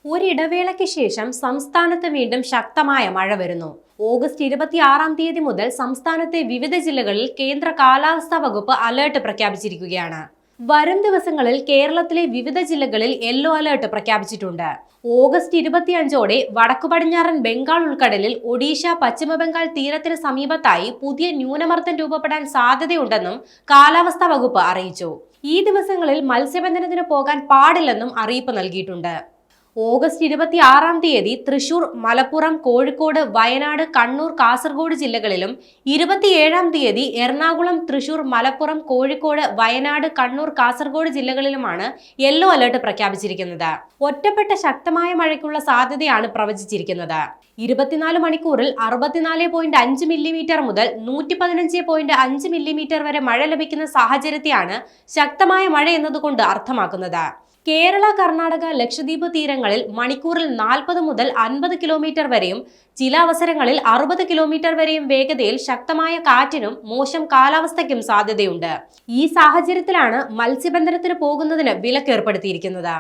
ഒരിടവേളയ്ക്ക് ശേഷം സംസ്ഥാനത്ത് വീണ്ടും ശക്തമായ മഴ വരുന്നു. ഓഗസ്റ്റ് 26 മുതൽ സംസ്ഥാനത്തെ വിവിധ ജില്ലകളിൽ കേന്ദ്ര കാലാവസ്ഥാ വകുപ്പ് അലർട്ട് പ്രഖ്യാപിച്ചിരിക്കുകയാണ്. വരും ദിവസങ്ങളിൽ കേരളത്തിലെ വിവിധ ജില്ലകളിൽ യെല്ലോ അലർട്ട് പ്രഖ്യാപിച്ചിട്ടുണ്ട്. ഓഗസ്റ്റ് 25 വടക്കു പടിഞ്ഞാറൻ ബംഗാൾ ഉൾക്കടലിൽ ഒഡീഷ, പശ്ചിമ ബംഗാൾ തീരത്തിന് സമീപത്തായി പുതിയ ന്യൂനമർദ്ദം രൂപപ്പെടാൻ സാധ്യതയുണ്ടെന്നും കാലാവസ്ഥാ വകുപ്പ് അറിയിച്ചു. ഈ ദിവസങ്ങളിൽ മത്സ്യബന്ധനത്തിന് പോകാൻ പാടില്ലെന്നും അറിയിപ്പ് നൽകിയിട്ടുണ്ട്. ഓഗസ്റ്റ് 26 തൃശൂർ, മലപ്പുറം, കോഴിക്കോട്, വയനാട്, കണ്ണൂർ, കാസർഗോഡ് ജില്ലകളിലും 27 എറണാകുളം, തൃശൂർ, മലപ്പുറം, കോഴിക്കോട്, വയനാട്, കണ്ണൂർ, കാസർഗോഡ് ജില്ലകളിലുമാണ് യെല്ലോ അലർട്ട് പ്രഖ്യാപിച്ചിരിക്കുന്നത്. ഒറ്റപ്പെട്ട ശക്തമായ മഴയ്ക്കുള്ള സാധ്യതയാണ് പ്രവചിച്ചിരിക്കുന്നത്. 24 മണിക്കൂറിൽ 64.5 മില്ലിമീറ്റർ മുതൽ 115.5 മില്ലിമീറ്റർ വരെ മഴ ലഭിക്കുന്ന സാഹചര്യത്തെയാണ് ശക്തമായ മഴ എന്നതുകൊണ്ട് അർത്ഥമാക്കുന്നത്. കേരള, കർണാടക, ലക്ഷദ്വീപ് തീരങ്ങളിൽ മണിക്കൂറിൽ 40 മുതൽ 50 കിലോമീറ്റർ വരെയും ചില അവസരങ്ങളിൽ 60 കിലോമീറ്റർ വരെയും വേഗതയിൽ ശക്തമായ കാറ്റിനും മോശം കാലാവസ്ഥയ്ക്കും സാധ്യതയുണ്ട്. ഈ സാഹചര്യത്തിലാണ് മത്സ്യബന്ധനത്തിന് പോകുന്നതിന് വിലക്ക് ഏർപ്പെടുത്തിയിരിക്കുന്നത്.